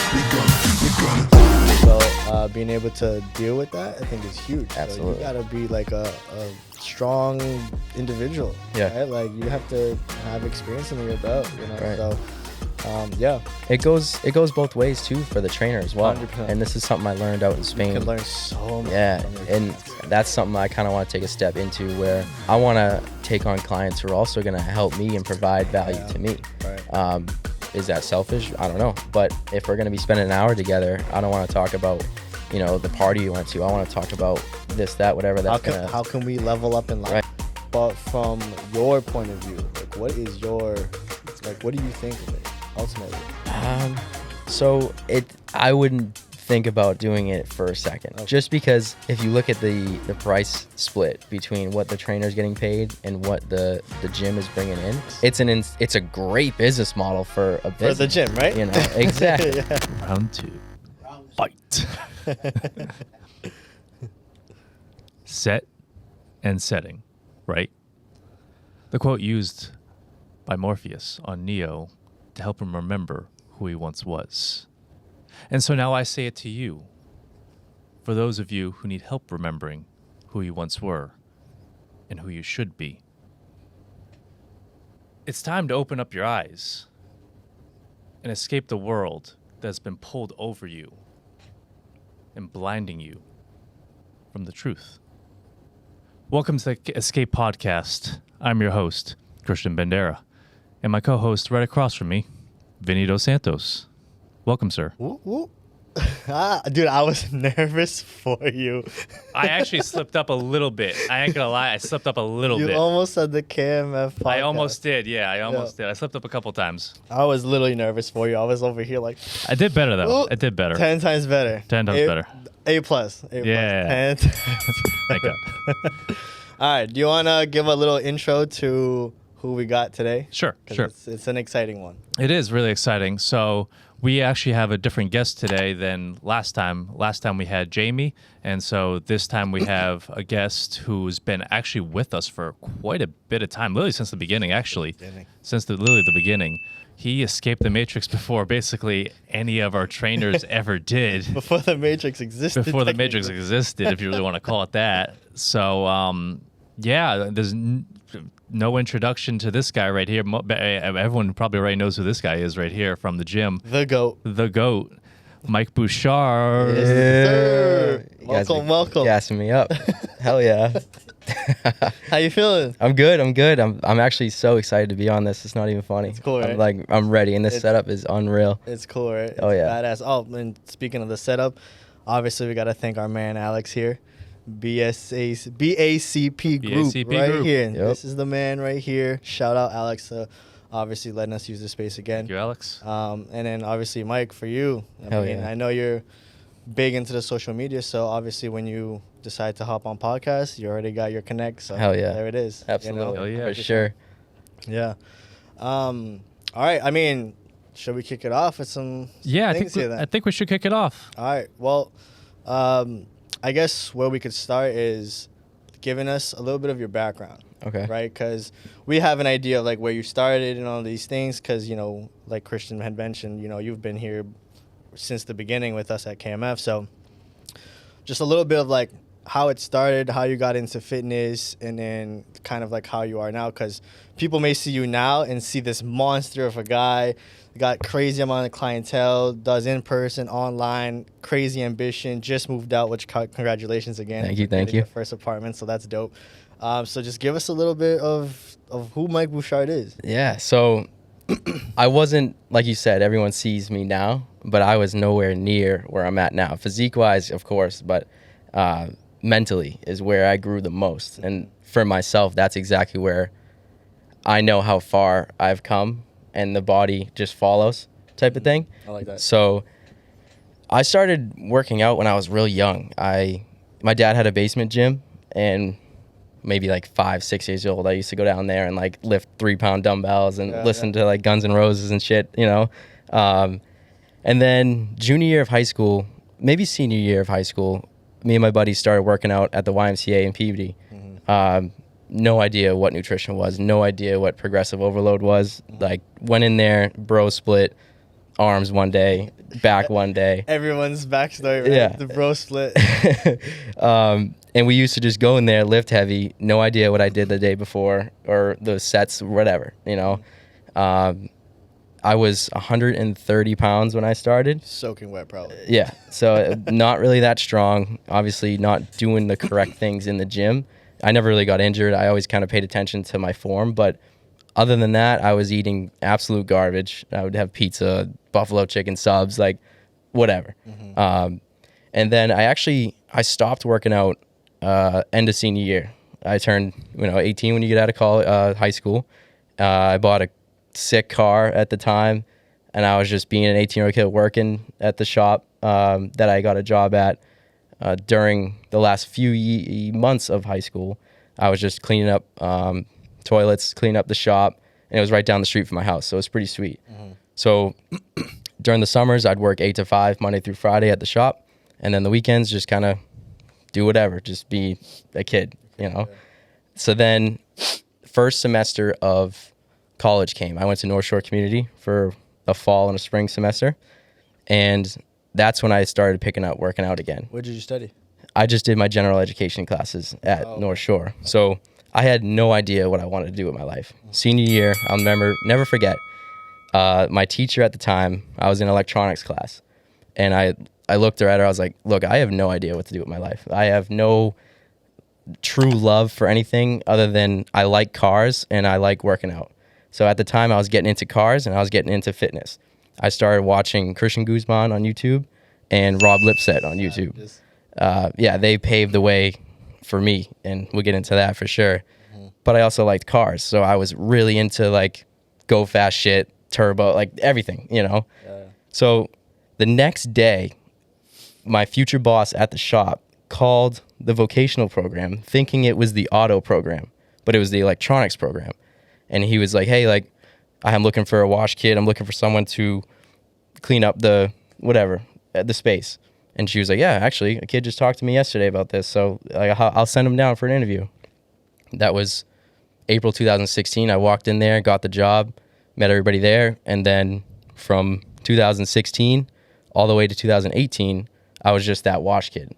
So being able to deal with that, I think is huge. Absolutely. So you gotta be like a strong individual. Yeah. Right? Like you have to have experience under your belt. You know. Right. So yeah. It goes both ways too for the trainer as well. 100%. And this is something I learned out in Spain. You can learn so much. Yeah, from your and clients. that's something I kind of want to take a step into, where I want to take on clients who are also going to help me and provide value to me. Right. Is that selfish? I don't know. But if we're going to be spending an hour together, I don't want to talk about, the party you went to. I want to talk about this, that, whatever. That's How can we level up in life? Right. But from your point of view, like what do you think of it ultimately? So I wouldn't think about doing it for a second. Okay. Just because if you look at the price split between what the trainer's getting paid and what the gym is bringing in, it's a great business model for a business. For the gym, right? Exactly. Yeah. Round 2. Fight. Set and setting, right? The quote used by Morpheus on Neo to help him remember who he once was. And so now I say it to you, for those of you who need help remembering who you once were and who you should be. It's time to open up your eyes and escape the world that's been pulled over you and blinding you from the truth. Welcome to the Escape Podcast. I'm your host, Christian Bandera, and my co-host right across from me, Vinny Dos Santos. Welcome, sir. Whoop, whoop. Dude, I was nervous for you. I actually slipped up a little bit. I ain't gonna lie, I slipped up a little You bit. almost said the KMF podcast. I almost did, yeah, I almost did. I slipped up a couple times. I was literally nervous for you. I was over here like I did better, though. Ooh, I did better. 10 times better. 10 times better. A plus. Yeah. 10. Thank God. All right. Do you want to give a little intro to who we got today? Sure, 'Cause sure. It's an exciting one. It is really exciting. So we actually have a different guest today than last time. Last time we had Jamie, and so this time we have a guest who's been actually with us for quite a bit of time, literally since the beginning, actually. Literally the beginning. He escaped the Matrix before basically any of our trainers ever did. Before the Matrix existed. Before the Matrix existed, if you really want to call it that. So, there's no introduction to this guy right here. Everyone probably already knows who this guy is right here from the gym. The GOAT. The GOAT, Mike Bouchard. Yes, sir. You guys Welcome, are welcome. gassing me up. Hell yeah. How you feeling? I'm good. I'm actually so excited to be on this. It's not even funny. It's cool, right? I'm ready, and this setup is unreal. It's cool, right? Oh, yeah. Badass. Oh, and speaking of the setup, obviously we got to thank our man Alex here. BACP group BACP right group. here. Yep. This is the man right here. Shout out Alex obviously letting us use the space again. Thank you, Alex. And then obviously Mike for you. Hell yeah. I know you're big into the social media, so obviously when you decide to hop on podcasts, you already got your connect. So Hell yeah. there it is. Absolutely. Hell yeah. For sure. Yeah. All right. I mean, should we kick it off with some Yeah, things here then? I think we should kick it off. All right. Well, I guess where we could start is giving us a little bit of your background, Okay. right? Because we have an idea of like where you started and all these things. Because like Christian had mentioned, you've been here since the beginning with us at KMF. So just a little bit of like how it started, how you got into fitness, and then kind of like how you are now. Because people may see you now and see this monster of a guy. Got crazy amount of clientele, does in-person, online, crazy ambition, just moved out, which congratulations again. Thank you, for thank getting you. your first apartment, so that's dope. So just give us a little bit of who Mike Bouchard is. Yeah. So I wasn't, like you said, everyone sees me now, but I was nowhere near where I'm at now. Physique-wise, of course, but mentally is where I grew the most. And for myself, that's exactly where I know how far I've come, and the body just follows type of thing. I like that. So I started working out when I was real young. My dad had a basement gym, and maybe like 5, 6 years old, I used to go down there and like lift 3-pound dumbbells and listen to like Guns N' Roses and shit, And then junior year of high school, maybe senior year of high school, me and my buddies started working out at the YMCA in Peabody. No idea what nutrition was, no idea what progressive overload was. Like, went in there, bro split, arms one day, back one day. Everyone's backstory, right? Yeah. The bro split. And we used to just go in there, lift heavy, no idea what I did the day before or those sets, whatever, you know. I was 130 pounds when I started. Soaking wet, probably. Yeah, so not really that strong. Obviously, not doing the correct things in the gym. I never really got injured. I always kind of paid attention to my form, but other than that, I was eating absolute garbage. I would have pizza, buffalo chicken subs, like whatever. And then I stopped working out end of senior year. I turned 18 when you get out of college, high school. I bought a sick car at the time, and I was just being an 18-year-old kid working at the shop that I got a job at during the last few months of high school. I was just cleaning up toilets, cleaning up the shop, and it was right down the street from my house, so it was pretty sweet. So during the summers, I'd work 8 to 5, Monday through Friday at the shop, and then the weekends just kind of do whatever, just be a kid, you know? So then first semester of college came. I went to North Shore Community for a fall and a spring semester, and that's when I started picking up working out again. What did you study? I just did my general education classes at North Shore. So I had no idea what I wanted to do with my life. Senior year, I'll never forget, my teacher at the time, I was in electronics class, and I looked at her, I was like, look, I have no idea what to do with my life. I have no true love for anything other than I like cars and I like working out. So at the time, I was getting into cars and I was getting into fitness. I started watching Christian Guzman on YouTube and Rob Lipset on YouTube. They paved the way for me, and we'll get into that for sure. But I also liked cars, so I was really into like go fast shit, turbo, like everything, you know? So the next day, my future boss at the shop called the vocational program thinking it was the auto program, but it was the electronics program. And he was like, hey, like, I'm looking for a wash kid. I'm looking for someone to clean up the whatever, the space. And she was like, yeah, actually, a kid just talked to me yesterday about this. So like, I'll send him down for an interview. That was April 2016. I walked in there, got the job, met everybody there. And then from 2016 all the way to 2018, I was just that wash kid.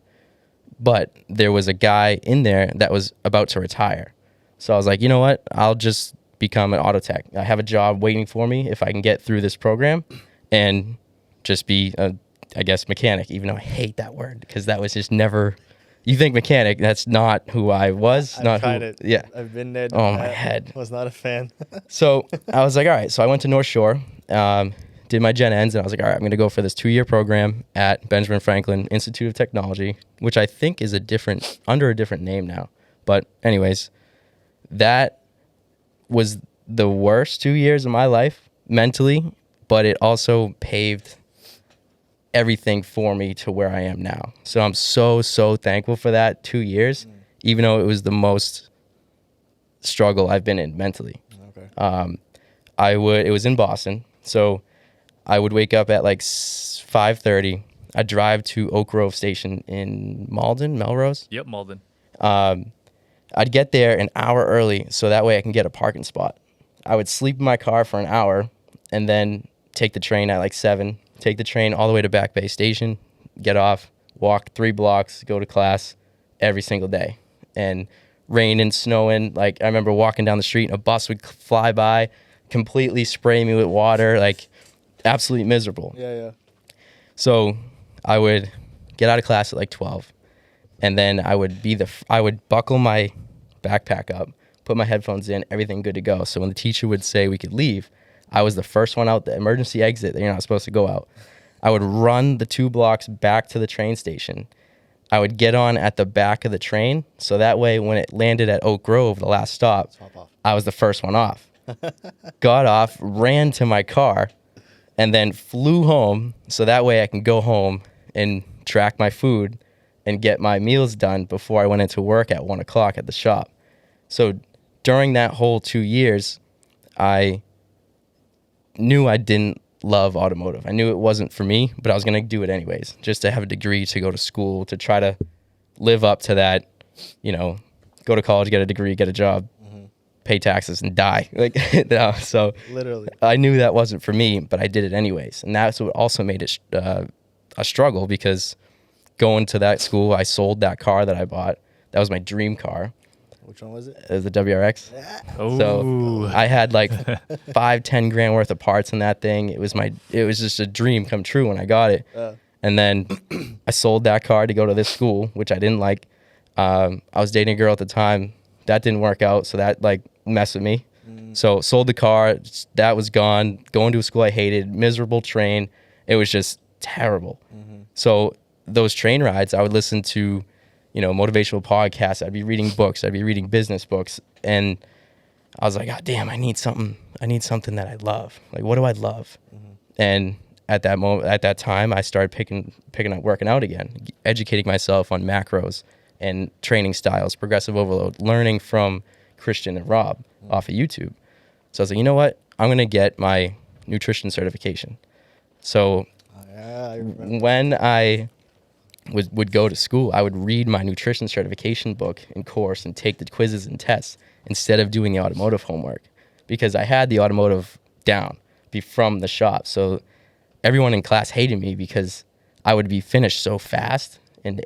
But there was a guy in there that was about to retire. So I was like, you know what? I'll just become an auto tech. I have a job waiting for me if I can get through this program and just be a, I guess, mechanic, even though I hate that word because that was just never, you think mechanic, that's not who I was. I've not tried who, it. Yeah. I've been there. Oh, my head. Was not a fan. So I was like, all right. So I went to North Shore, did my gen ends, and I was like, all right, I'm going to go for this 2-year program at Benjamin Franklin Institute of Technology, which I think is under a different name now. But anyways, that was the worst 2 years of my life mentally, but it also paved everything for me to where I am now. So I'm so thankful for that 2 years, even though it was the most struggle I've been in mentally. Okay. It was in Boston, so I would wake up at like 5:30. I'd drive to Oak Grove Station in Melrose. Yep, Malden. I'd get there an hour early so that way I can get a parking spot. I would sleep in my car for an hour and then take the train at like 7, take the train all the way to Back Bay Station, get off, walk 3 blocks, go to class every single day. And rain and snowing, like I remember walking down the street and a bus would fly by, completely spray me with water, like absolutely miserable. Yeah. So I would get out of class at like 12. And then I would buckle my backpack up, put my headphones in, everything good to go. So when the teacher would say we could leave, I was the first one out the emergency exit that you're not supposed to go out. I would run the 2 blocks back to the train station. I would get on at the back of the train. So that way when it landed at Oak Grove, the last stop, I was the first one off. Got off, ran to my car, and then flew home. So that way I can go home and track my food and get my meals done before I went into work at 1 o'clock at the shop. So during that whole 2 years, I knew I didn't love automotive. I knew it wasn't for me, but I was going to do it anyways, just to have a degree, to go to school, to try to live up to that, go to college, get a degree, get a job. pay taxes and die. Like, no, so Literally. I knew that wasn't for me, but I did it anyways. And that's what also made it a struggle, because going to that school, I sold that car that I bought. That was my dream car. Which one was it? It was the WRX. Oh, So I had like 5-10 grand worth of parts in that thing. It was just a dream come true when I got it. And then I sold that car to go to this school, which I didn't like. I was dating a girl at the time. That didn't work out, so that like messed with me. So sold the car. That was gone. Going to a school I hated. Miserable train. It was just terrible. So those train rides, I would listen to, motivational podcasts. I'd be reading books. I'd be reading business books, and I was like, God damn, I need something that I love. Like, what do I love? And at that time, I started picking up working out again, educating myself on macros and training styles, progressive overload, learning from Christian and Rob off of YouTube. So I was like, you know what? I'm gonna get my nutrition certification. So I remember. when I would go to school, I would read my nutrition certification book and course and take the quizzes and tests instead of doing the automotive homework, because I had the automotive down from the shop. So everyone in class hated me because I would be finished so fast, and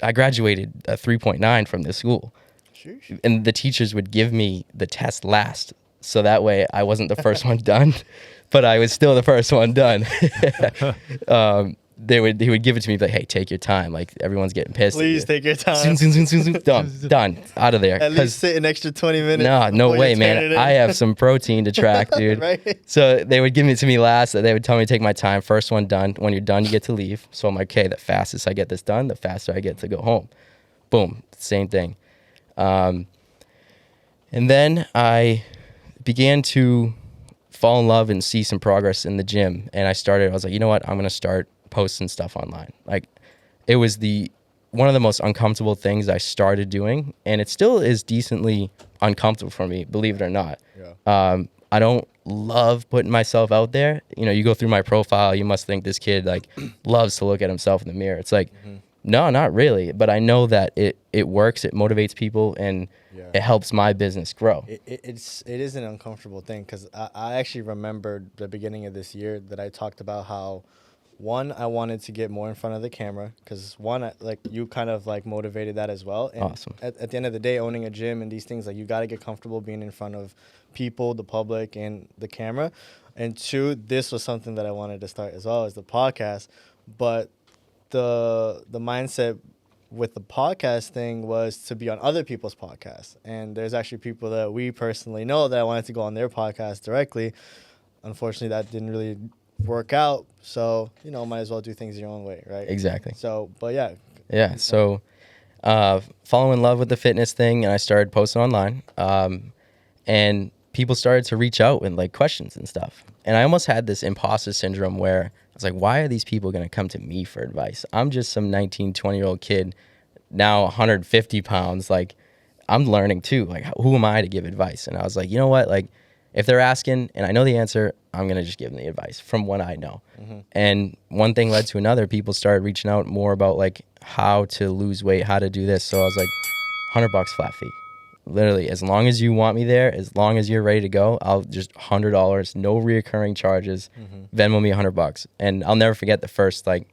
I graduated a 3.9 from this school. Sheesh. And the teachers would give me the test last, so that way I wasn't the first one done, but I was still the first one done. He would give it to me, like, hey, take your time. Like, everyone's getting pissed. Please take your time. Zoom, zoom, zoom, zoom, zoom. Done. Out of there. At least sit an extra 20 minutes. No before way, you turn man. it in. I have some protein to track, dude. Right? So they would give it to me last. They would tell me to take my time. First one done. When you're done, you get to leave. So I'm like, okay, the fastest I get this done, the faster I get to go home. Boom. Same thing. And then I began to fall in love and see some progress in the gym. And I was like, you know what? I'm going to start posting stuff online. Like, it was one of the most uncomfortable things I started doing, and it still is decently uncomfortable for me, believe it or not. Yeah. I don't love putting myself out there. You go through my profile, you must think this kid like loves to look at himself in the mirror. It's like, no, not really. But I know that it works, it motivates people, and Yeah. it helps my business grow. It is an uncomfortable thing, because I actually remembered the beginning of this year that I talked about how, one, I wanted to get more in front of the camera, because like you kind of like motivated that as well. And Awesome. At the end of the day, owning a gym and these things, like, you got to get comfortable being in front of people, the public, and the camera. And two, this was something that I wanted to start as well as the podcast. But the mindset with the podcast thing was to be on other people's podcasts. And there's actually people that we personally know that I wanted to go on their podcast directly. Unfortunately, that didn't really work out. So, might as well do things your own way, right? Exactly. So, but yeah. Yeah. So, falling in love with the fitness thing, and I started posting online. And people started to reach out with like questions and stuff. And I almost had this imposter syndrome where I was like, why are these people going to come to me for advice? I'm just some 19, 20-year-old kid, now 150 pounds. Like, I'm learning too. Like, who am I to give advice? And I was like, you know what? Like, if they're asking and I know the answer, I'm going to just give them the advice from what I know. And one thing led to another. People started reaching out more about like how to lose weight, how to do this. So I was like, $100 flat fee. Literally, as long as you want me there, as long as you're ready to go, I'll just $100, no reoccurring charges. Venmo me $100. And I'll never forget the first like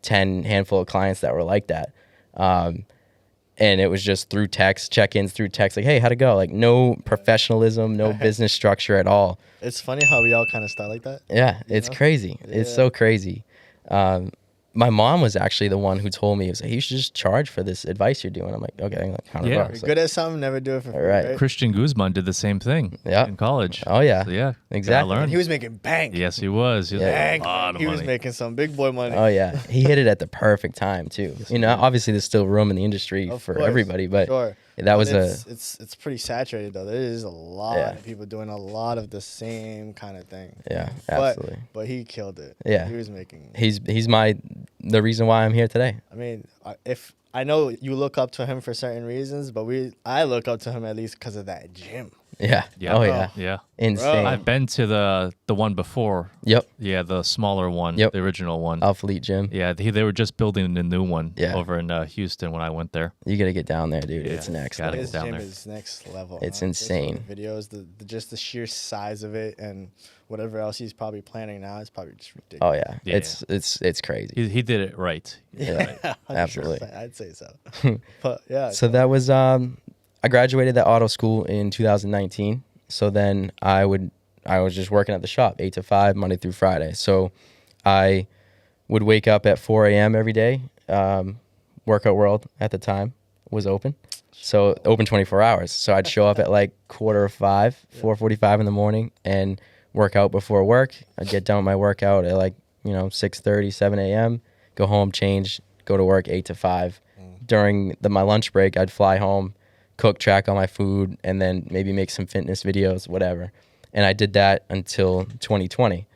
10 handful of clients that were like that. And it was just through text, check-ins through text, like, hey, how'd it go? Like, no professionalism, no business structure at all. It's funny how we all kind of start like that. Yeah, it's crazy. It's so crazy. My mom was actually the one who told me, it was like, you should just charge for this advice you're doing. I'm like, okay, like $100. Yeah. You're good at something, never do it for free, Right. right? Christian Guzman did the same thing Yeah. in college. Oh, yeah. So, yeah. Exactly. Gotta learn. And he was making bank. Yes, he was. He was Yeah. making a lot of He was money. making some big boy money. Oh yeah, he hit it at the perfect time too. Obviously there's still room in the industry Of for course, everybody, but sure. that was it's pretty saturated though. There is a lot Yeah. of people doing a lot of the same kind of thing. yeah, absolutely. But he killed it. Yeah. He was making. He's the reason why I'm here today. I mean, if I know you look up to him for certain reasons, but I look up to him at least because of that gym. Yeah. Yeah. Oh yeah. Yeah. Insane. I've been to the one before. Yep. Yeah, the smaller one. Yep. The original one. Alphalete Gym. Yeah, they were just building a new one Yeah. over in Houston when I went there. You gotta get down there, dude. Yeah, It's next gotta level. His down gym there. is next level. It's Just all the insane. videos, just the sheer size of it, and whatever else he's probably planning now is probably just Oh ridiculous. yeah. Yeah. It's crazy. He did it right. He did it right. 100%, Absolutely. I'd say so. But yeah. So that was I graduated that auto school in 2019. So then I was just working at the shop 8 to 5 Monday through Friday. So I would wake up at 4 a.m. every day. Workout World at the time was open. So open 24 hours. So I'd show up at like 4:45, 4:45 in the morning and work out before work. I'd get done with my workout at like, 6:30, 7 a.m., go home, change, go to work 8 to 5. During my lunch break, I'd fly home, cook, track all my food, and then maybe make some fitness videos, whatever. And I did that until 2020.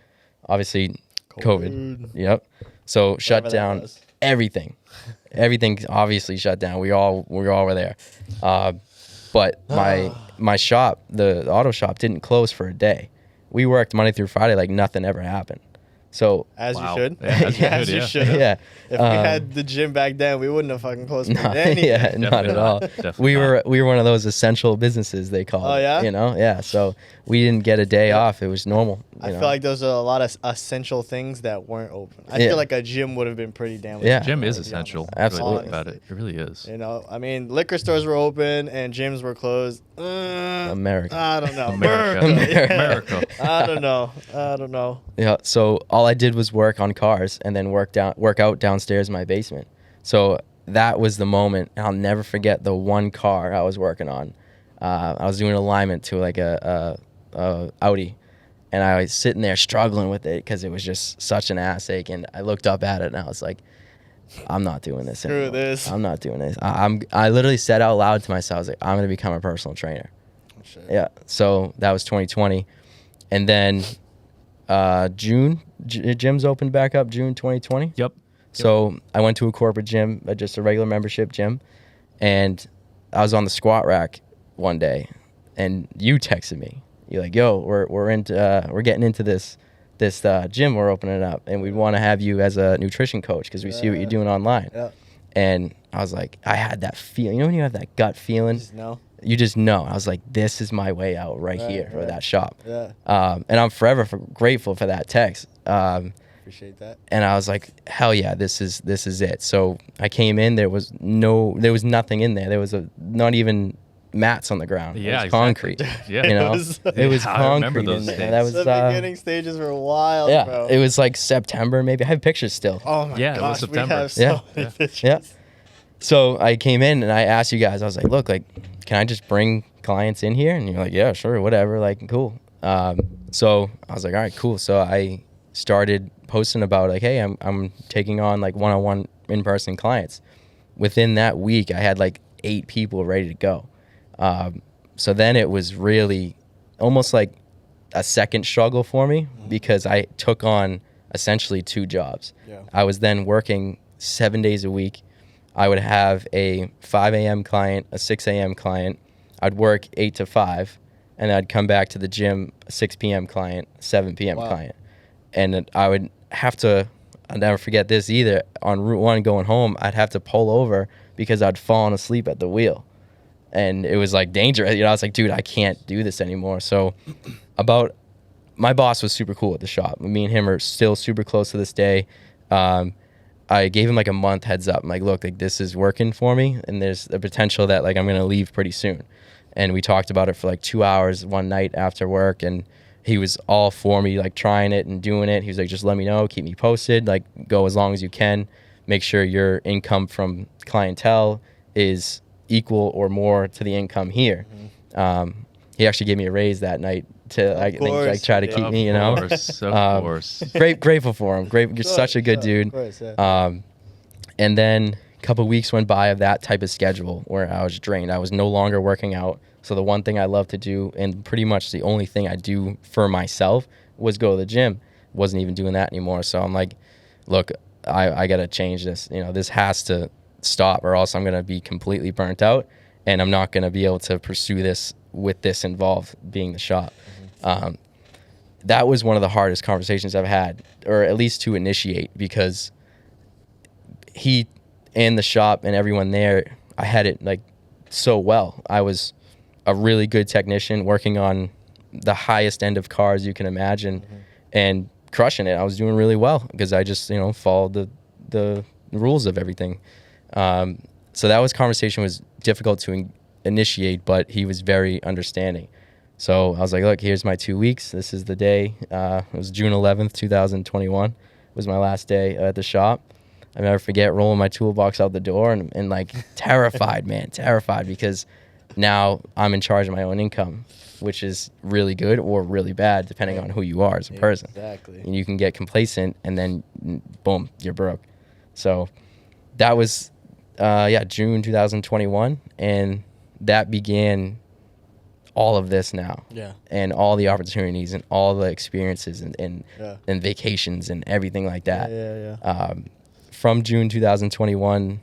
Obviously, COVID. Yep. So shut Whatever that down was. everything. Everything obviously shut down. We all were there. But my shop, the auto shop, didn't close for a day. We worked Monday through Friday like nothing ever happened. So As Wow. you should. Yeah, as you As should, you yeah. should. yeah. If we had the gym back then, we wouldn't have fucking closed for No, anything. yeah, not Definitely at not. all. Definitely We were one of those essential businesses they call Oh, it. yeah? Yeah. So we didn't get a day off. It was normal. I you feel know? like those are a lot of essential things that weren't open. I Yeah. feel like a gym would have been pretty damn. Yeah. Gym is to be essential. honest. Absolutely. Really think about it. It really is. You know, I mean, liquor stores were open and gyms were closed. America. I don't know. America. America. I don't know. I don't know. Yeah. So all I did was work on cars and then work out downstairs in my basement. So that was the moment. And I'll never forget the one car I was working on. I was doing alignment to like a Audi, and I was sitting there struggling with it because it was just such an ass ache. And I looked up at it and I was like, I'm not doing this Screw anymore. this. I'm not doing this. I literally said out loud to myself, I was like, I'm gonna become a personal trainer. Shit. Yeah. So that was 2020, and then June, gyms opened back up June 2020. Yep. So I went to a corporate gym, just a regular membership gym, and I was on the squat rack one day, and you texted me. You're like, "Yo, we're getting into this gym we're opening up, and we want to have you as a nutrition coach because we see what you're doing online." Yeah. And I was like, I had that feeling. You know when you have that gut feeling, Just know. you just know. I was like, this is my way out right Right, here for right. that shop. Yeah. And I'm forever grateful for that text. Appreciate that. And I was like, hell yeah, this is it. So I came in, there was nothing in there. There was not even mats on the ground. Yeah, it was exactly. concrete. Yeah. You know, it was Yeah, I remember concrete those in there. days. That was The beginning stages were wild, yeah. bro. It was like September, maybe. I have pictures still. Oh my Yeah, it was gosh, we September. have so Yeah. many pictures. Yeah. So I came in and I asked you guys. I was like, look, like, can I just bring clients in here? And you're like, yeah, sure, whatever. Like, cool. So I was like, all right, cool. So I started posting about like, hey, I'm taking on like one-on-one in-person clients. Within that week, I had like 8 people ready to go. So then it was really almost like a second struggle for me because I took on essentially 2 jobs. Yeah. I was then working 7 days a week. I would have a 5 a.m. client, a 6 a.m. client. I'd work 8 to 5, and I'd come back to the gym, a 6 p.m. client, 7 p.m. Wow. client. And I would have to, I'll never forget this either, on Route 1 going home, I'd have to pull over because I'd fallen asleep at the wheel. And it was like dangerous. You know, I was like, dude, I can't do this anymore. So my boss was super cool at the shop. Me and him are still super close to this day. I gave him like a month heads up. I'm like, look, like this is working for me, and there's a potential that like I'm gonna leave pretty soon. And we talked about it for like 2 hours one night after work, and he was all for me, like trying it and doing it. He was like, just let me know, keep me posted, like go as long as you can. Make sure your income from clientele is equal or more to the income here. He actually gave me a raise that night to I think course like try to he keep did. me, you know. Of course. Grateful for him. You're such a good dude. Of course, yeah. And then a couple weeks went by of that type of schedule where I was drained. I was no longer working out. So the one thing I love to do, and pretty much the only thing I do for myself, was go to the gym. Wasn't even doing that anymore. So I'm like, look, I got to change this. You know, this has to stop or else I'm going to be completely burnt out and I'm not going to be able to pursue this with this involved being the shop. That was one of the hardest conversations I've had, or at least to initiate, because he and the shop and everyone there, I had it like so well. I was a really good technician working on the highest end of cars you can imagine and crushing it. I was doing really well because I just, followed the rules of everything. So that conversation was difficult to initiate, but he was very understanding. So I was like, look, here's my 2 weeks. This is the day. It was June 11th, 2021 was my last day at the shop. I never forget rolling my toolbox out the door and like terrified, man, terrified, because now I'm in charge of my own income, which is really good or really bad, depending on who you are as a person. Exactly. And you can get complacent and then, boom, you're broke. So that was, June 2021. And that began all of this now. Yeah. And all the opportunities and all the experiences and vacations and everything like that. Yeah. From June 2021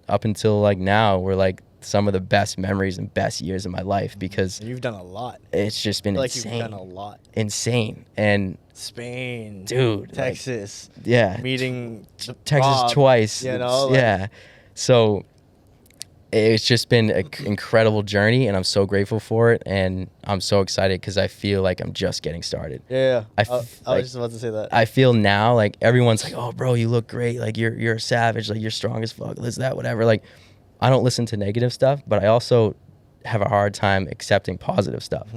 up until like now, we're like some of the best memories and best years of my life, because And you've done a lot. it's just been Like insane. you've done a lot. Insane. And Spain, dude, like, Texas, yeah, meeting Texas Rob, twice. You know, like, Yeah. So it's just been an incredible journey, and I'm so grateful for it, and I'm so excited because I feel like I'm just getting started. Yeah. I I f- was like- just about to say that. I feel now like everyone's like, "Oh, bro, you look great. Like you're a savage. Like you're strong as fuck. This, that, whatever." Like, I don't listen to negative stuff, but I also have a hard time accepting positive stuff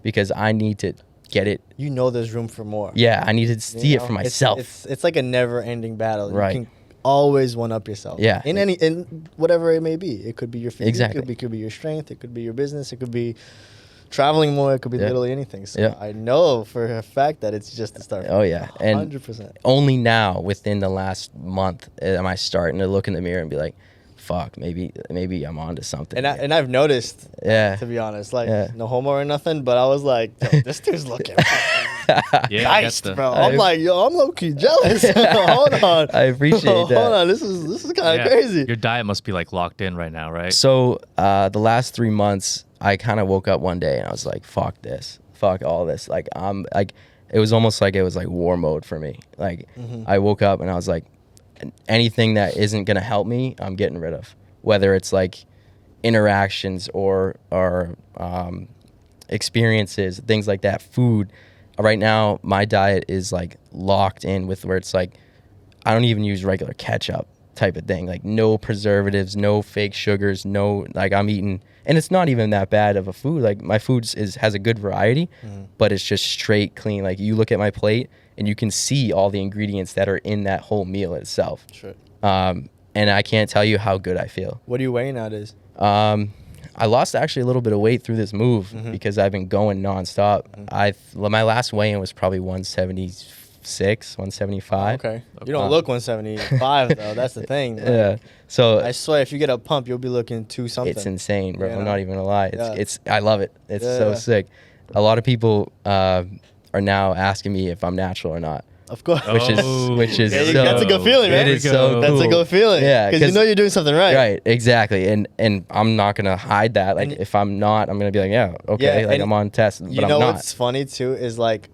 because I need to get it. You know, there's room for more. Yeah, I need to You see it know? for myself. It's like a never-ending battle. Right. You can always one up yourself. Yeah. In whatever it may be. It could be your physique. Exactly. It could be your strength. It could be your business. It could be traveling more. It could be Yeah. literally anything. So Yeah. I know for a fact that it's just the start. Oh, yeah. And 100%. only now, within the last month, am I starting to look in the mirror and be like, "Fuck, maybe I'm onto something." And I've noticed, yeah, to be honest, like Yeah. no homo or nothing, but I was like, yo, this dude's looking Yeah, I nice, got the- bro. I'm like, yo, I'm low key jealous. Hold on. I appreciate Hold that. on. This is kind Yeah. of crazy. Your diet must be like locked in right now, right? So the last 3 months, I kind of woke up one day and I was like, "Fuck this, fuck all this." Like it was almost like it was like war mode for me. Like I woke up and I was like, anything that isn't gonna help me, I'm getting rid of. Whether it's like interactions or experiences, things like that, food. Right now, my diet is like locked in with where it's like I don't even use regular ketchup type of thing. Like no preservatives, no fake sugars, no, like I'm eating, and it's not even that bad of a food. Like my food has a good variety, but it's just straight clean. Like you look at my plate and you can see all the ingredients that are in that whole meal itself. Sure. And I can't tell you how good I feel. What are you weighing nowadays? I lost actually a little bit of weight through this move because I've been going nonstop. My last weigh-in was probably 176, 175. Okay. You don't look 175 though. That's the thing. Like, Yeah. So I swear, if you get a pump, you'll be looking 2 something. it's insane, bro. You I'm know? not even gonna lie. Yeah. I love it. It's so Yeah. sick. A lot of people are now asking me if I'm natural or not, Of course. which is Yeah, so, that's a good feeling, man. It is There we so go. That's cool. a good feeling. Yeah, Because you know you're doing something right. Right, exactly. And I'm not gonna hide that. Like And- if I'm not, I'm gonna be like, yeah, okay, Yeah, like and I'm on test, but You I'm know not. what's funny too is like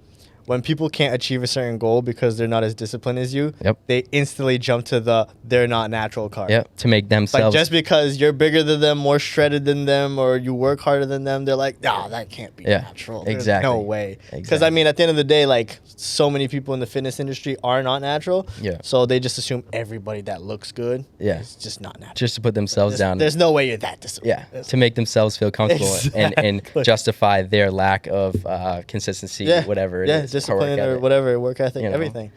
when people can't achieve a certain goal because they're not as disciplined as you, Yep. they instantly jump to they're not natural card. Yep, to make Like themselves. just because you're bigger than them, more shredded than them, or you work harder than them, they're like, no, that can't be Yeah, natural. There's exactly. no way. Because Exactly. I mean, at the end of the day, like so many people in the fitness industry are not natural. Yeah. So they just assume everybody that looks good Yeah. is just not natural. just to put themselves down. There's no way you're that disciplined. Yeah, to make themselves feel comfortable and Exactly. justify their lack of consistency, whatever it is. discipline work or ethic, whatever, work ethic, you know. everything.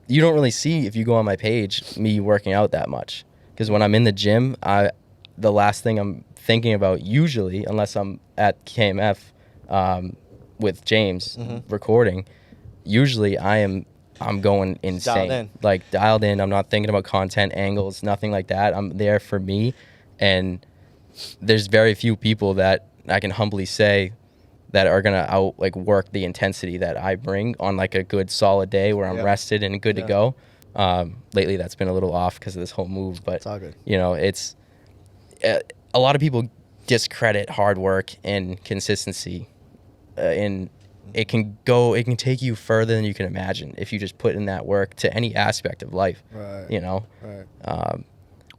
You don't really see, if you go on my page, me working out that much, because when I'm in the gym, the last thing I'm thinking about usually, unless I'm at KMF with James recording, usually I'm going insane, in. like dialed in. I'm not thinking about content angles, nothing like that. I'm there for me, and there's very few people that I can humbly say that are gonna work the intensity that I bring on like a good solid day where I'm Yeah. rested and good Yeah. to go. Lately that's been a little off because of this whole move, but It's all good. you know, it's a lot of people discredit hard work and consistency, and it can take you further than you can imagine if you just put in that work to any aspect of life. Right. You know. Right.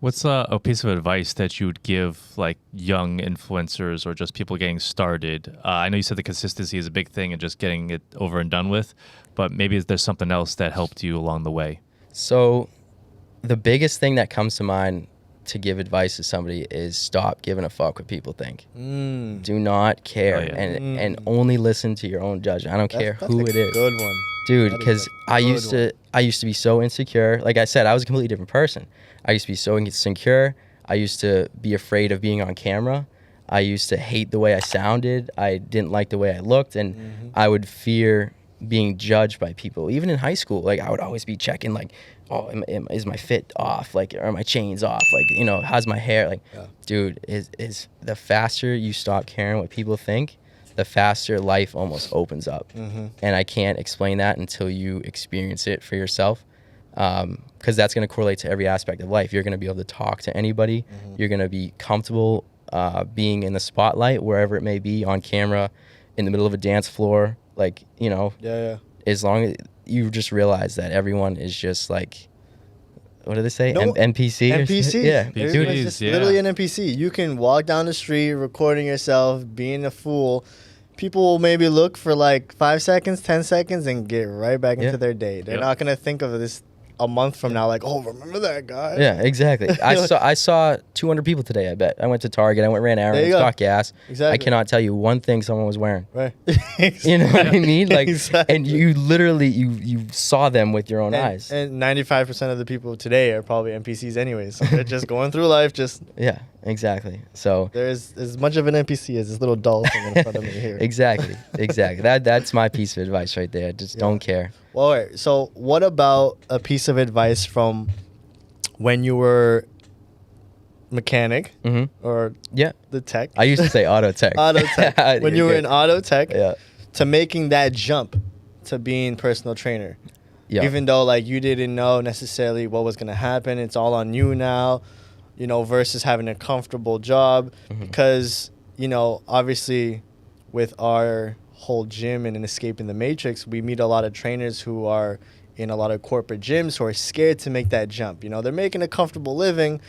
What's a piece of advice that you would give like young influencers or just people getting started? I know you said the consistency is a big thing and just getting it over and done with, but maybe there's something else that helped you along the way. So the biggest thing that comes to mind to give advice to somebody is stop giving a fuck what people think. Do not care, Oh, yeah. and only listen to your own judgment. I don't care That's who a it is. Good one. Dude, That is because a good I used to be so insecure. Like I said, I was a completely different person. I used to be so insecure. I used to be afraid of being on camera. I used to hate the way I sounded. I didn't like the way I looked, and I would fear being judged by people. Even in high school, like I would always be checking, like, oh, is my fit off? Like, are my chains off? Like, you know, how's my hair? Like, dude, is the faster you stop caring what people think, the faster life almost opens up. And I can't explain that until you experience it for yourself, because that's going to correlate to every aspect of life. You're going to be able to talk to anybody. You're going to be comfortable being in the spotlight, wherever it may be, on camera, in the middle of a dance floor. Like, you know, as long as you just realize that everyone is just like, what do they say? No, NPC? NPC. Yeah. NPCs, Dude, It's just yeah. literally an NPC. You can walk down the street recording yourself, being a fool. People will maybe look for like 5 seconds, 10 seconds, and get right back into their day. They're Yep. not going to think of this a month from now like, oh, remember that guy? Yeah, exactly. I saw 200 people today, I bet. I went to Target, ran There errands, you go. got gas. Exactly. I cannot tell you one thing someone was wearing. Right. You know what I mean? Like, Exactly. and you literally, you saw them with your own eyes. And 95% of the people today are probably NPCs anyways. So they're just going through life. Just Yeah, exactly. So there's as much of an NPC as this little doll thing in front of me here. exactly. That's my piece of advice right there. Just don't care. Well, all right. So what about a piece of advice from when you were mechanic or Yeah. the tech? I used to say auto tech. Auto tech. When you You're were good. in auto tech Yeah. to making that jump to being personal trainer. Yeah. Even though like you didn't know necessarily what was going to happen, it's all on you now, you know, versus having a comfortable job because, you know, obviously with our whole gym and in escaping the matrix, we meet a lot of trainers who are in a lot of corporate gyms who are scared to make that jump. You know, they're making a comfortable living,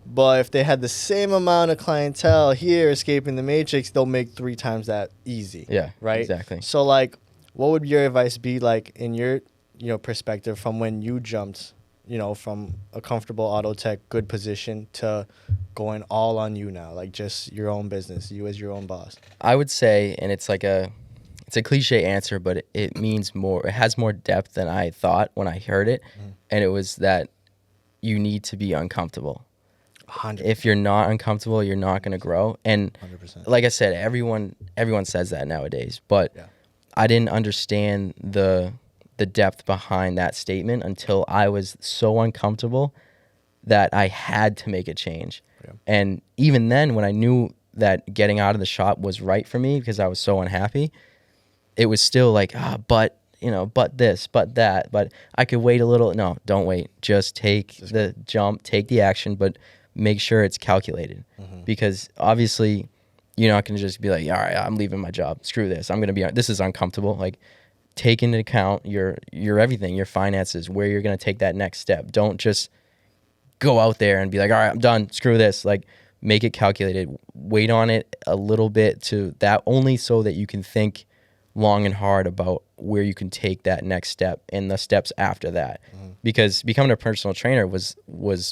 but if they had the same amount of clientele here escaping the matrix, they'll make 3 times that easy. Yeah, Right? exactly. So like what would your advice be like in your, you know, perspective from when you jumped, you know, from a comfortable auto tech good position to going all on you now, like just your own business, you as your own boss? I would say, and it's a cliche answer, but it means more. It has more depth than I thought when I heard it, and it was that you need to be uncomfortable. 100%. If you're not uncomfortable, you're not going to grow. And 100%. like I said, everyone says that nowadays, but Yeah. I didn't understand the depth behind that statement until I was so uncomfortable that I had to make a change. Yeah. And even then, when I knew that getting out of the shop was right for me because I was so unhappy, it was still like, but this, but that, but I could wait a little. No, don't wait. Just take the jump, take the action, but make sure it's calculated, because obviously you're not going to just be like, all right, I'm leaving my job. Screw this. I'm going to be, this is uncomfortable. Like, take into account your everything, your finances, where you're going to take that next step. Don't just go out there and be like, all right, I'm done. Screw this. Like, make it calculated. Wait on it a little bit to that, only so that you can think long and hard about where you can take that next step and the steps after that. Because becoming a personal trainer was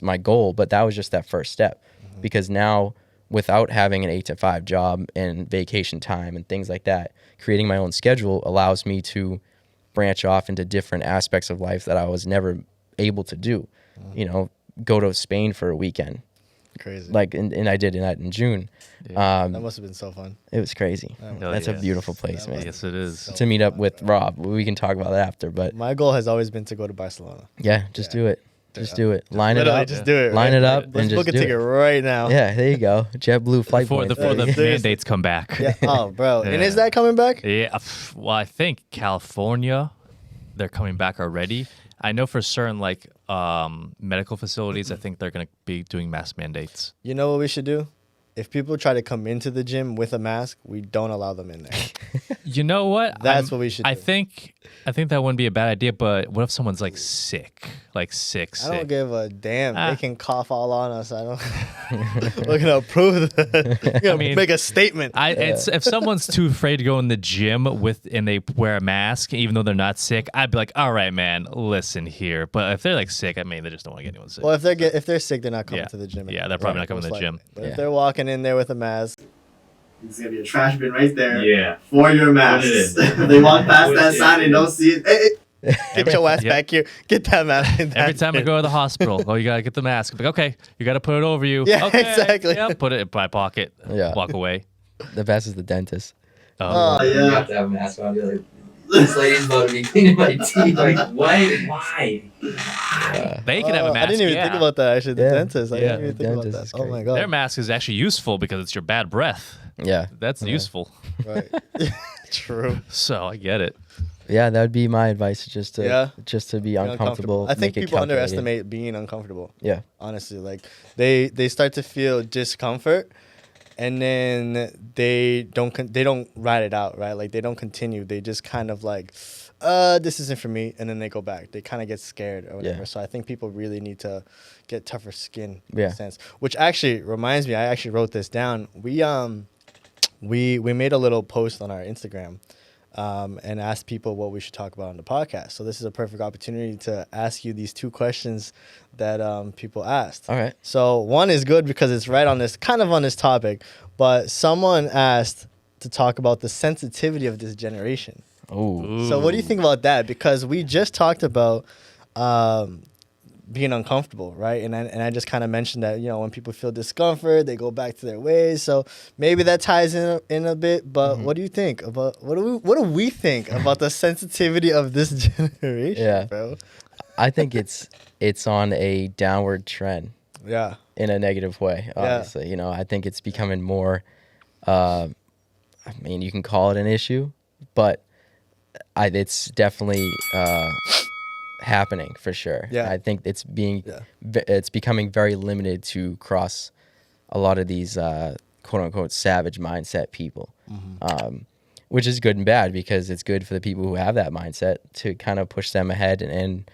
my goal, but that was just that first step. Because now, without having an 8-to-5 job and vacation time and things like that, creating my own schedule allows me to branch off into different aspects of life that I was never able to do. You know, go to Spain for a weekend. Crazy. Like, and I did that in June. that must have been so fun. It was crazy. Oh, That's a yes. beautiful place, That man. Yes, it is. To meet up with Rob, we can talk about that after. But My goal has always been to go to Barcelona. yeah, just do it. Just do it. Line it Literally, up. just do it. Line right? it up Let's and just book a do ticket it. right now. Yeah, there you go. JetBlue flight Before points. the Seriously. mandates come back. Yeah. Oh, bro. And Yeah. is that coming back? Yeah, well, I think California, they're coming back already. I know for certain, like medical facilities, I think they're going to be doing mask mandates. You know what we should do? if people try to come into the gym with a mask, we don't allow them in there. You know what? That's what we should I do. think that wouldn't be a bad idea. But what if someone's like sick, I don't give a damn. Ah. They can cough all on us. I don't. We're gonna approve that. We're gonna mean, make a statement. It's if someone's too afraid to go in the gym and they wear a mask, even though they're not sick, I'd be like, all right, man, listen here. But if they're like sick, I mean, they just don't want to get anyone sick. Well, if they're sick, they're not coming Yeah. to the gym. Yeah, anymore, they're probably not right? coming to the Most gym. likely. But Yeah. if they're walking in there with a mask, there's gonna be a trash bin right there. Yeah. For your masks. Put it in. They walk past Put that it sign in. and don't see it. Hey, get your ass Yep. back here. Get that mask. In that Every time I bin. go to the hospital, oh, you gotta get the mask. I'm like, okay, you gotta put it over you. Yeah, okay, exactly. Yeah, put it in my pocket. Yeah. Walk away. The best is the dentist. Oh, You yeah. have to have a mask on. You're like, this lady's about to be cleaning my teeth. Like, why? They can have a mask. I didn't even yeah. think about that. Actually, the Yeah. dentist. I Yeah. didn't even The think about dentist that. is Oh my great. god. Their mask is actually useful because it's your bad breath. Yeah. That's useful. Right. True. So I get it. Yeah, that would be my advice. Just to be Be uncomfortable. I think make it people calculated. underestimate being uncomfortable. Yeah. Honestly, like they start to feel discomfort, and then they don't ride it out, right? Like they don't continue. They just kind of like, this isn't for me, and then they go back. They kind of get scared or whatever. Yeah. So I think people really need to get tougher skin. In Yeah. a sense. Which actually reminds me, I actually wrote this down. We made a little post on our Instagram. And asked people what we should talk about on the podcast. So this is a perfect opportunity to ask you these two questions that people asked. All right. So one is good because it's right on this topic, but someone asked to talk about the sensitivity of this generation. Oh. So what do you think about that? Because we just talked about being uncomfortable, right? And I just kind of mentioned that, you know, when people feel discomfort, they go back to their ways. So maybe that ties in a bit. But what do you think about what do we think about the sensitivity of this generation, Yeah. bro? I think it's on a downward trend Yeah. in a negative way. Obviously, you know, I think it's becoming more. I mean, you can call it an issue, but it's definitely happening for sure. Yeah. I think it's becoming very limited to cross a lot of these quote unquote savage mindset people, which is good and bad because it's good for the people who have that mindset to kind of push them ahead and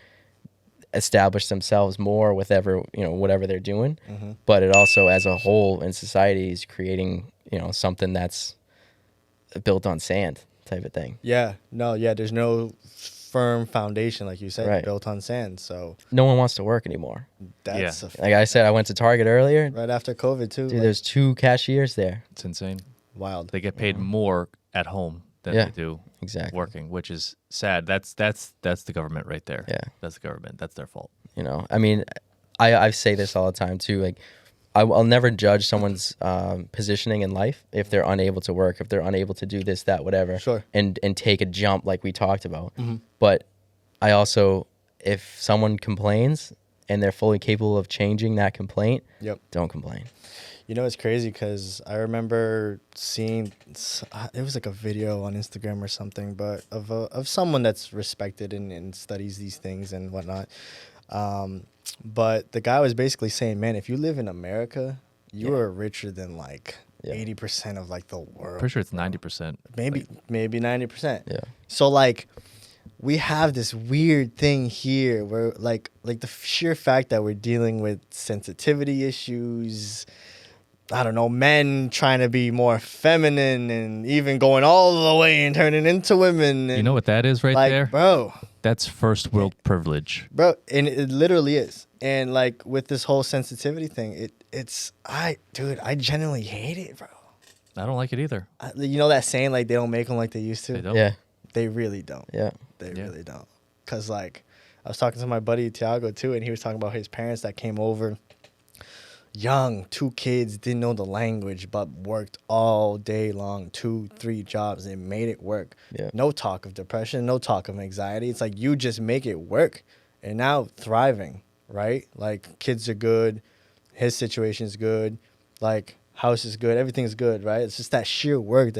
establish themselves more with whatever they're doing. But it also, as a whole in society, is creating something that's built on sand type of thing. Yeah. No. Yeah. There's no firm foundation, like you said, Right. built on sand. So No one wants to work anymore. that's Like I said, I went to Target earlier. right after COVID too. Dude, like, there's 2 cashiers there. It's insane. wild. They get paid more at home than Yeah, they do exactly. working, which is sad. That's the government right there. Yeah. That's the government. That's their fault. I mean, I say this all the time too. Like, I'll never judge someone's positioning in life if they're unable to work, if they're unable to do this, that, whatever. Sure. And take a jump like we talked about. But I also, if someone complains and they're fully capable of changing that complaint, Yep. don't complain. You know, it's crazy because I remember seeing it was like a video on Instagram or something, but of someone that's respected and studies these things and whatnot. But the guy was basically saying, man, if you live in America, you are richer than like 80% of like the world. Pretty sure it's 90%. Maybe 90%. Yeah. So like we have this weird thing here where like the sheer fact that we're dealing with sensitivity issues, I don't know, men trying to be more feminine and even going all the way and turning into women. And You know what that is right like, there? bro, That's first world privilege. and it literally is. And like with this whole sensitivity thing, I genuinely hate it, bro. I don't like it either. You know that saying, like they don't make them like they used to? They don't. Yeah. They really don't. Yeah. They Yeah. really don't. Because, like, I was talking to my buddy Tiago, too, and he was talking about his parents that came over young, 2 kids, didn't know the language, but worked all day long, 2, 3 jobs, and made it work. Yeah. No talk of depression, no talk of anxiety. It's like you just make it work. And now thriving, right? Like, kids are good. His situation's good. Like, house is good. Everything's good, right? It's just that sheer work,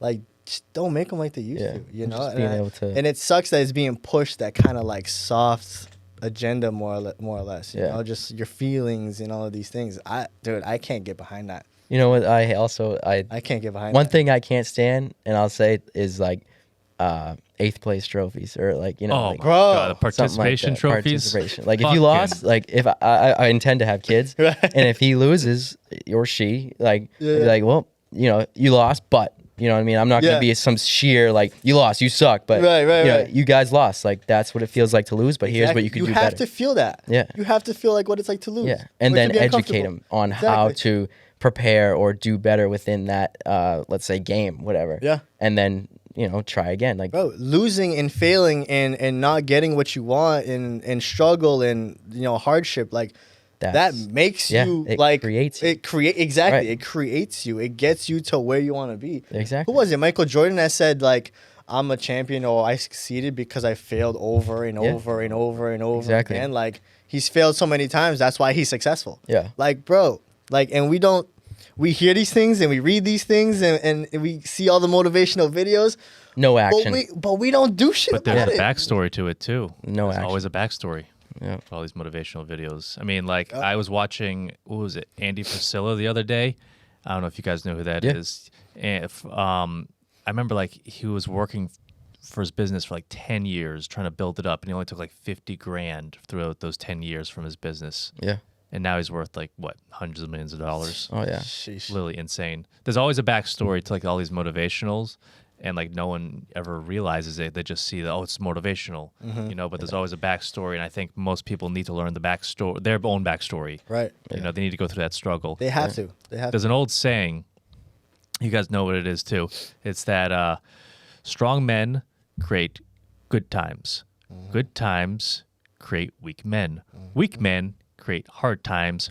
like, just don't make them like they used Yeah. to, you know? Just being able to- And it sucks that it's being pushed that kind of like soft agenda more or less, you Yeah. know, just your feelings and all of these things. I can't get behind that. You know what? I can't get behind one that. thing I can't stand, and I'll say is like 8th place trophies or like Oh, like my Bro. God, the something like participation that. trophies. Participation. Like if Fucking- you lost, like if I intend to have kids, Right. and if he loses or she, like Yeah. I'd be like, well, you know, you lost, but you know what I mean. I'm not Yeah. gonna be some sheer like you lost, you suck, but Right, right, you know, right. you guys lost. Like that's what it feels like to lose. But here's what Exactly. you could do have better. to feel that. Yeah. You have to feel like what it's like to lose. Yeah, and or then to be educate uncomfortable. them on how Exactly. to prepare or do better within that, let's say, game, whatever. Yeah. And then try again. Like, Bro, losing and failing and not getting what you want and struggle and hardship, like that That's- makes yeah, you it like creates you. exactly. Right. It creates you. It gets you to where you want to be. Exactly. Who was it? Michael Jordan that said like, I'm a champion or I succeeded because I failed over and Yeah. over and over and over Exactly. again. Like he's failed so many times. That's why he's successful. Yeah. Like, bro, like, and we hear these things and we read these things and we see all the motivational videos, no action. but we don't do shit But about there's a it. backstory to it too. No There's action. always a backstory. Yeah. For all these motivational videos. I mean, like I was watching, what was it, Andy Priscilla the other day. I don't know if you guys know who that is. And I remember like he was working for his business for like 10 years trying to build it up, and he only took like 50 grand throughout those 10 years from his business. Yeah. And now he's worth like what, hundreds of millions of dollars. Oh yeah. Sheesh. Literally insane. There's always a backstory to like all these motivationals, and like no one ever realizes it. They just see that, oh, it's motivational, but there's always a backstory, and I think most people need to learn the backstory, their own backstory. Right. You know, they need to go through that struggle. They have to. They have There's to. an old saying, you guys know what it is too. It's that strong men create good times. Good times create weak men. Weak men create hard times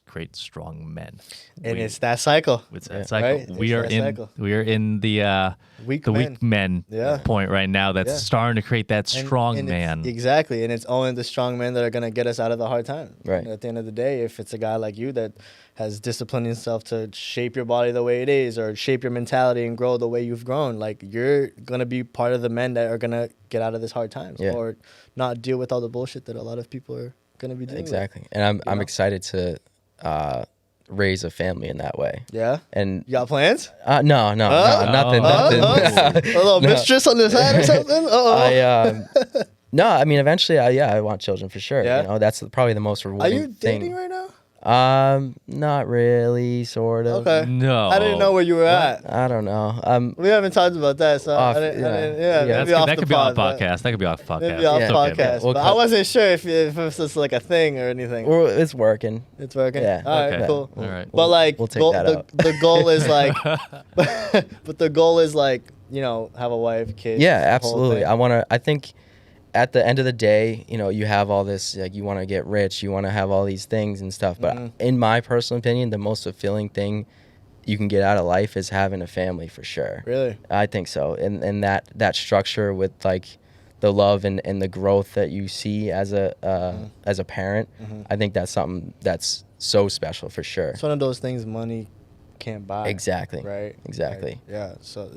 create strong men. And it's that cycle. It's that cycle. Right? We It's are that in cycle. we are in the Weak the men. weak men Yeah. point right now that's Yeah. starting to create that And- strong and it's- man. Exactly. And it's only the strong men that are going to get us out of the hard time. Right. And at the end of the day, if it's a guy like you that has disciplined himself to shape your body the way it is or shape your mentality and grow the way you've grown, like you're going to be part of the men that are going to get out of this hard times Yeah. or not deal with all the bullshit that a lot of people are going to be dealing Exactly. And I'm know? excited to raise a family in that way. with. Yeah? And You got plans? no, nothing. Oh. A little No. mistress on the side or something? Uh-oh. No, I mean, eventually, I want children for sure. Yeah? You know, that's probably the most Are rewarding you dating thing. right now? Not really, sort of. Okay. No. I didn't know where you were at. I don't know. We haven't talked about that, so Off- I didn't, yeah. Yeah, maybe That's, off that the could be off pod, but- podcast. That could be off podcast. Maybe off Yeah. podcast. Okay, we'll But I cut- wasn't sure if it's just like a thing or anything. It's working. It's working. Yeah. All right. Okay. Cool. All right. But like, we'll take that out. the goal is like, but the goal is like, have a wife, kids. Yeah, the whole absolutely. thing. I think at the end of the day, you have all this, like, you want to get rich, you want to have all these things and stuff. But Mhm. in my personal opinion, the most fulfilling thing you can get out of life is having a family for sure. Really. I think so. And that structure with like the love and the growth that you see as a parent, I think that's something that's so special for sure. It's one of those things money can't buy. Exactly. Right. Exactly. Right. Yeah. So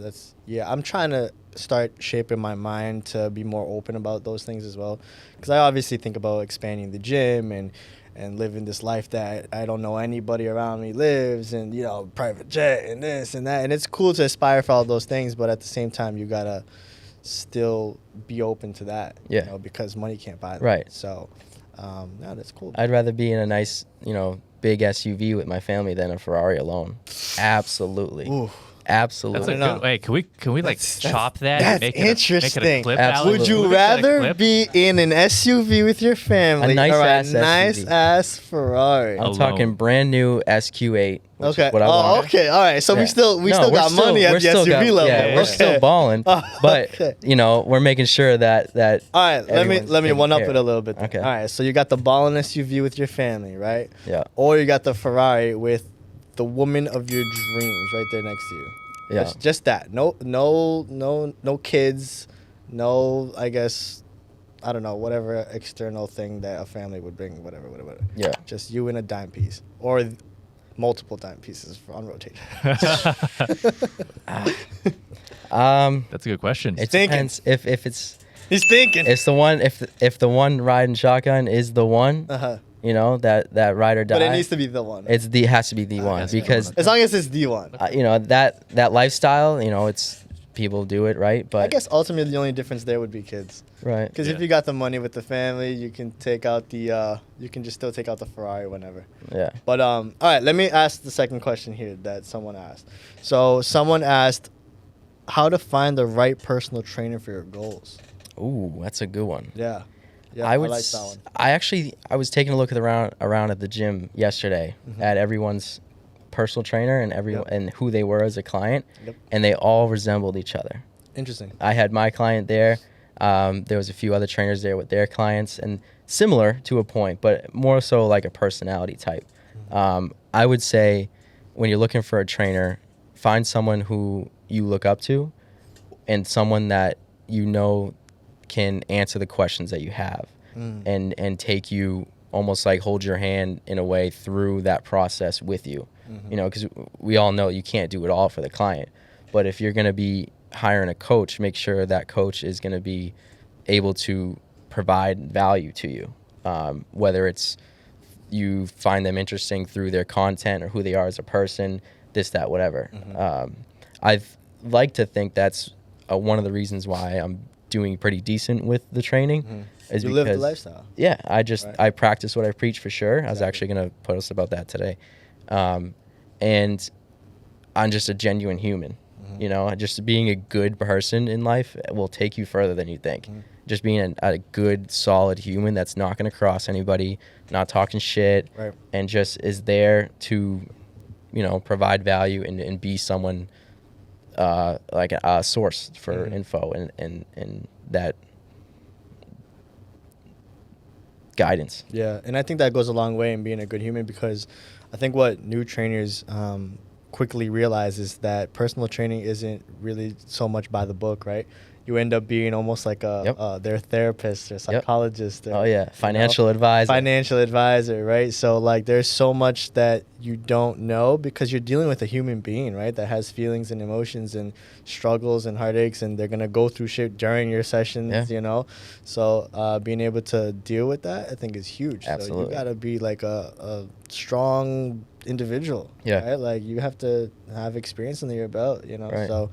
I'm trying to start shaping my mind to be more open about those things as well, because I obviously think about expanding the gym and living this life that I don't know anybody around me lives, and private jet and this and that, and it's cool to aspire for all those things, but at the same time you gotta still be open to that. Yeah. Because money can't buy that. Right. So, yeah, that's cool. I'd rather be in a nice, big SUV with my family than a Ferrari alone. Absolutely. Ooh. That's Absolutely. a I don't know. good. Hey, can we like That's- chop that? that's and make it a interesting. clip? Absolutely. Alex? Would Can you we make that a rather clip? be in an SUV with your family A nice or ass a nice SUV. ass Ferrari? I'm Alone. talking brand new SQ8. Which Okay. Is what I Oh, want. okay. All right. So we Yeah. still No, got we're still- money we're at the still SUV got- level. Yeah, we're Okay. still balling, Oh, but okay. we're making sure that All right. Let me everyone's one up taken it a little bit. Then. Okay. All right. So you got the ballin' SUV with your family, right? Yeah. Or you got the Ferrari with the woman of your dreams right there next to you. Yeah. Just that. No kids. No, I guess, I don't know, whatever external thing that a family would bring, whatever. Yeah. Just you and a dime piece, or multiple dime pieces on rotation. That's a good question. It Thinking. depends if it's He's thinking. the one if the one riding shotgun is the one, Uh-huh. you know, that ride or die. But it needs to be the one. It has to be the one has to be the because one. As long as it's the one. you know that lifestyle, you know, it's people do it right, but I guess ultimately the only difference there would be kids. right. Because if Yeah. you got the money with the family, you can take out the you can just still take out the Ferrari whenever. Yeah. But all right, let me ask the second question here that someone asked. So someone asked how to find the right personal trainer for your goals. Ooh, that's a good one. Yeah. Yeah, I would. like that one. I was taking a look at around at the gym yesterday Mhm. at everyone's personal trainer and Yep. and who they were as a client, Yep. and they all resembled each other. Interesting. I had my client there. There was a few other trainers there with their clients, and similar to a point, but more so like a personality type. I would say when you're looking for a trainer, find someone who you look up to, and someone that you know can answer the questions that you have, and take you almost like hold your hand in a way through that process with you. You know, because we all know you can't do it all for the client, but if you're going to be hiring a coach, make sure that coach is going to be able to provide value to you, whether it's you find them interesting through their content or who they are as a person, this, that, whatever. I've like to think that's one of the reasons why I'm doing pretty decent with the training. Is You because, live the lifestyle. Yeah, I Right. I practice what I preach for sure. I was Exactly. actually going to post about that today. And I'm just a genuine human. You know, just being a good person in life will take you further than you think. Just being a good, solid human that's not going to cross anybody, not talking shit, Right. and just is there to, you know, provide value and be someone like a source for info and that guidance. Yeah, and I think that goes a long way in being a good human because I think what new trainers quickly realize is that personal training isn't really so much by the book, right? You end up being almost like their therapist or psychologist. Or, Oh yeah, financial advisor. Financial advisor, right? So like there's so much that you don't know because you're dealing with a human being, right? That has feelings and emotions and struggles and heartaches, and they're gonna go through shit during your sessions, Yeah. you know. So being able to deal with that, I think, is huge. So Absolutely. you gotta be like a strong individual, Yeah. right? Like you have to have experience under your belt, you know. Right. So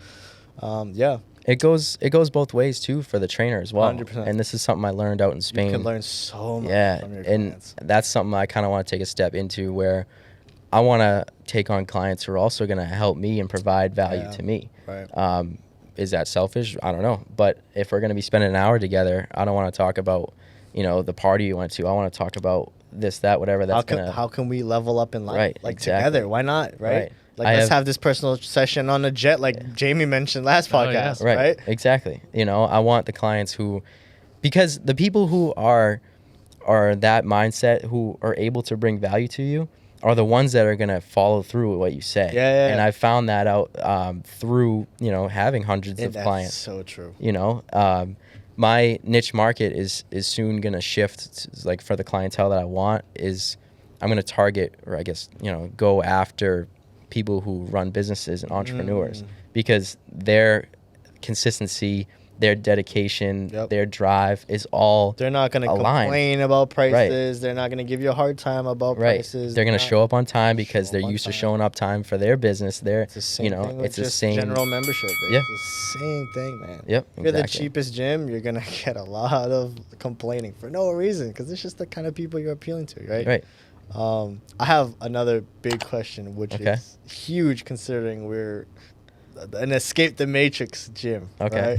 yeah, It goes both ways too for the trainer as well. 100%. And this is something I learned out in Spain. you can learn so much Yeah, from your and clients. that's something I kind of want to take a step into where I want to take on clients who are also going to help me and provide value Yeah. to me. Right. Is that selfish? I don't know. But if we're going to be spending an hour together, I don't want to talk about, you know, the party you went to. I want to talk about this, that, whatever. That's How can we level up in life? Right, Like exactly. together. Why not? Right. Right. Like I let's have- have this personal session on a jet, like Jamie mentioned last Oh, yeah. podcast. Right. Exactly. You know, I want the clients who, because the people who are that mindset, who are able to bring value to you, are the ones that are gonna follow through with what you say. Yeah. And I found that out through, you know, having hundreds And of that's clients. so true. You know, my niche market is soon gonna shift. Like for the clientele that I want, is I'm gonna target, or I guess, you know, go after people who run businesses and entrepreneurs because their consistency, their dedication, Yep. their drive is all They're not gonna aligned. complain about prices. They're not gonna give you a hard time about Right. prices. They're gonna not- show up on time because show they're up on used to time. showing up time for their business. They're, It's the same you know, thing with it's the just same. general membership. It's Yeah. the same thing, man. Yep. If you're the exactly. cheapest gym, you're gonna get a lot of complaining for no reason because it's just the kind of people you're appealing to, right? Right. I have another big question, which Okay. is huge considering we're an Escape the Matrix gym. Okay. Right?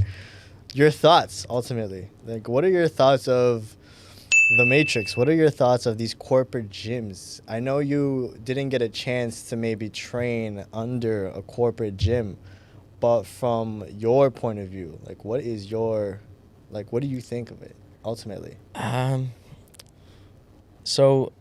Your thoughts, ultimately. Like, what are your thoughts of the Matrix? What are your thoughts of these corporate gyms? I know you didn't get a chance to maybe train under a corporate gym, but from your point of view, like, what is your, like, what do you think of it, ultimately? So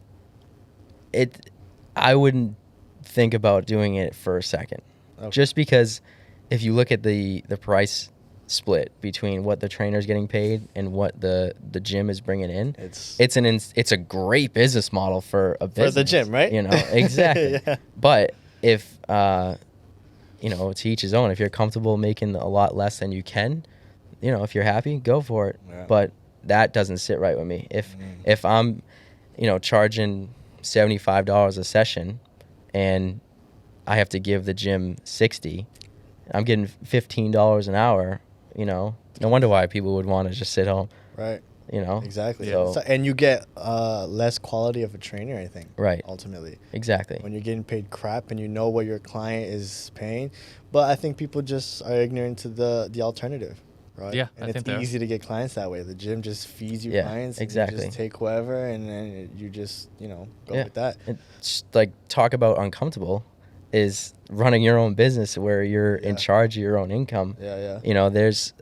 I wouldn't think about doing it for a second. Okay. Just because if you look at the price split between what the trainer's getting paid and what the gym is bringing in, it's a great business model for a business. For the gym, right? You know, exactly. Yeah. But if you know, to each his own. If you're comfortable making a lot less than you can, you know, if you're happy, go for it. Yeah. But that doesn't sit right with me. If I'm, charging $75 a session, and I have to give the gym 60. I'm getting $15 an hour. No wonder why people would want to just sit home. Right. Exactly. So- And you get less quality of a trainer, I think. Right. Ultimately, Exactly. when you're getting paid crap and you know what your client is paying, but I think people just are ignorant to the alternative, right? Yeah, and I it's think they are. easy to get clients that way. The gym just feeds you Yeah, clients. And exactly. you just take whoever, and then you just go Yeah. with that. It's like, talk about uncomfortable is running your own business where you're in Yeah. charge of your own income. Yeah. There's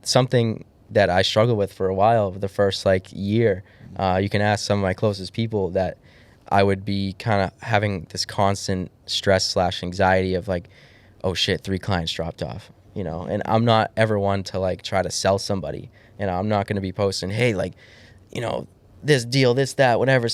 something that I struggled with for a while, the first year. You can ask some of my closest people that I would be kind of having this constant stress/anxiety of oh shit, 3 clients dropped off, and I'm not ever one to try to sell somebody. I'm not going to be posting, hey, this deal, this, that, whatever.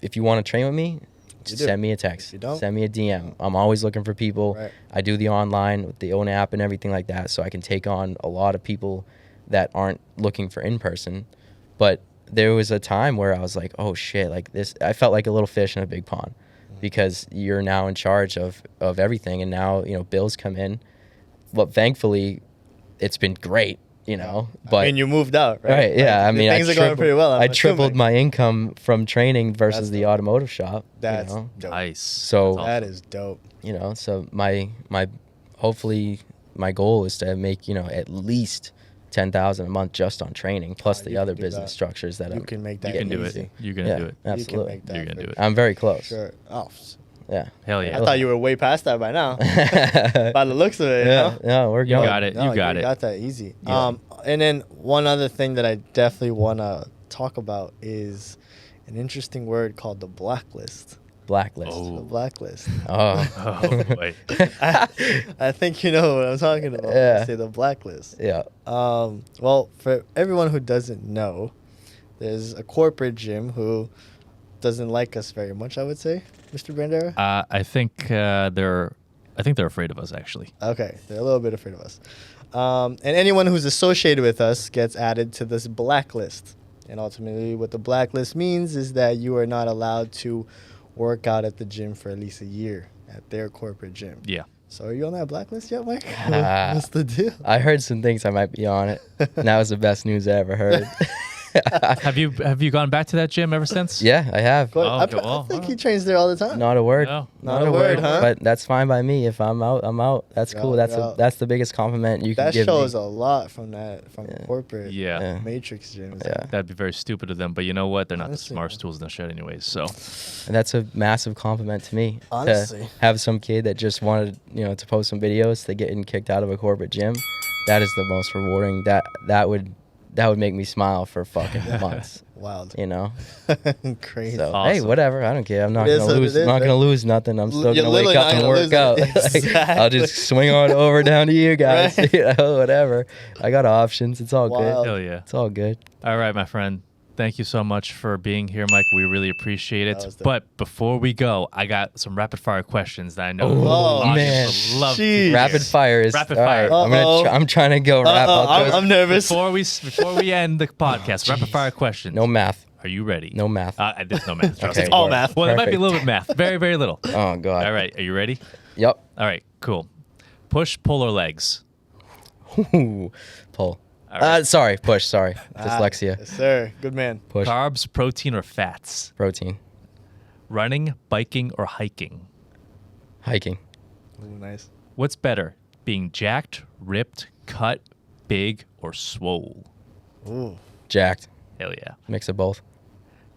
If you want to train with me, just do. send me a text, If you don't, send me a DM. I'm always looking for people. Right. I do the online with the own app and everything like that, so I can take on a lot of people that aren't looking for in person. But there was a time where I was like, oh shit, this. I felt like a little fish in a big pond, because you're now in charge of everything, and now bills come in. But thankfully, it's been great, But I mean, you moved out, right? right, yeah. I mean, things are going pretty well. I tripled my income from training versus That's the dope. automotive shop. That's you know? dope. Nice. So- That's That awesome. is dope. So my hopefully my goal is to make at least 10,000 a month just on training, plus Oh, the you other can do business that. structures that You I'm can make that You can do easy. it. You're gonna yeah, do it. absolutely. You can make that You're gonna for do it. I'm very close. Sure. Oh, Yeah. Hell I yeah. thought you were way past that by now. By the looks of it, Yeah, yeah, we're You going. got it. You got it. got that easy. Yeah. And then one other thing that I definitely want to talk about is an interesting word called the blacklist. Blacklist. Oh. The blacklist. Oh. Oh boy. I think you know what I'm talking about. when I Yeah. say the blacklist. Yeah. Well, for everyone who doesn't know, there's a corporate gym who doesn't like us very much, I would say, Mr. Brandera. I think they're afraid of us actually. Okay, they're a little bit afraid of us. And anyone who's associated with us gets added to this blacklist. And ultimately, what the blacklist means is that you are not allowed to work out at the gym for at least a year at their corporate gym. Yeah. So are you on that blacklist yet, Mike? Ah. What's the deal? I heard some things I might be on it. And that was the best news I ever heard. Have you gone back to that gym ever since? Yeah, I have. Go- Oh, I, okay, I well, think huh. he trains there all the time. Not a word. No. Not a word, huh? But that's fine by me. If I'm out, I'm out. That's You're cool. out, That's you're out. that's the biggest compliment you can That give shows me. a lot from Yeah. corporate Yeah. matrix gyms. Yeah. That'd be very stupid of them, but you know what? They're not Honestly, the smartest tools in the shed anyways. So And that's a massive compliment to me. Honestly. To have some kid that just wanted, to post some videos to getting kicked out of a corporate gym, that is the most rewarding. That would make me smile for fucking months. Wild. Crazy. So Awesome. hey, whatever. I don't care. I'm not It is gonna what lose. it is, I'm not right? gonna lose nothing. I'm still You're gonna wake literally up not and gonna work lose out. anything. I'll just swing on over down to you guys. Right. Whatever. I got options. It's all Wild. good. hell yeah. It's all good. All right, my friend. Thank you so much for being here, Mike. We really appreciate That it. was dope. But before we go, I got some rapid fire questions that I know Oh, the audience man. would love to Jeez. hear. Rapid fire is Rapid all right, fire. I'm trying to go rap. I'm nervous. Before we end the podcast, rapid fire questions. No math. Are you ready? No math. There's no math. Trust Okay, me. all word. math. Well, there might be a Perfect. little bit of math. Very, very little. Oh god. All right. Are you ready? Yep. All right. Cool. Push, pull, or legs? Ooh, pull. All right. Sorry, push. Sorry, Ah, dyslexia. Yes, sir. Good man. Push. Carbs, protein, or fats? Protein. Running, biking, or hiking? Hiking. Ooh, nice. What's better, being jacked, ripped, cut, big, or swole? Ooh. Jacked. Hell yeah. Mix of both.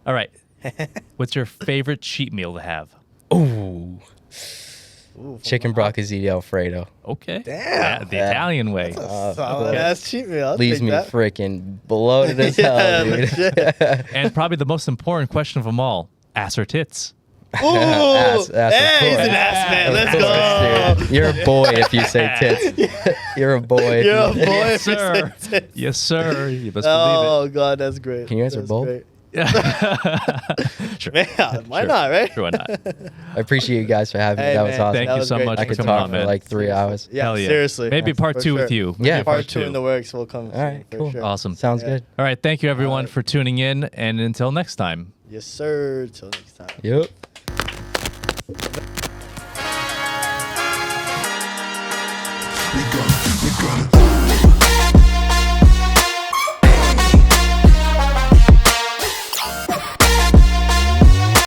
All right. What's your favorite cheat meal to have? Ooh. Ooh, Chicken brocconcini Alfredo. Okay. Damn. Yeah, the Yeah. Italian way. Solid okay. ass cheat meal. I'll Leaves take me that. freaking bloated as Yeah, hell, dude. legit. And probably the most important question of them all, ass or tits? Ooh. Ass, of Hey, he's course. an ass man. Of Let's course, go. dude. You're a boy if you say tits. You're a boy. if You're a you- boy Yes, if you say sir. tits. Yes, sir. You best believe Oh, God, that's great. Can you answer That's both? great. Sure. Yeah, why Sure. not, right? Sure, why not? I appreciate you guys for having Hey, me. That was man, awesome. Thank that you was so great much I for could coming talk on, for man. like 3 hours. Yeah, Hell yeah. seriously. Maybe part For 2 sure. with you. Yeah. Maybe Part two in the works will come. All right, soon, for cool. Sure. Awesome. Sounds Yeah. good. All right. Thank you, everyone, right. for tuning in. And until next time. Yes, sir. Till next time. Yep. We gonna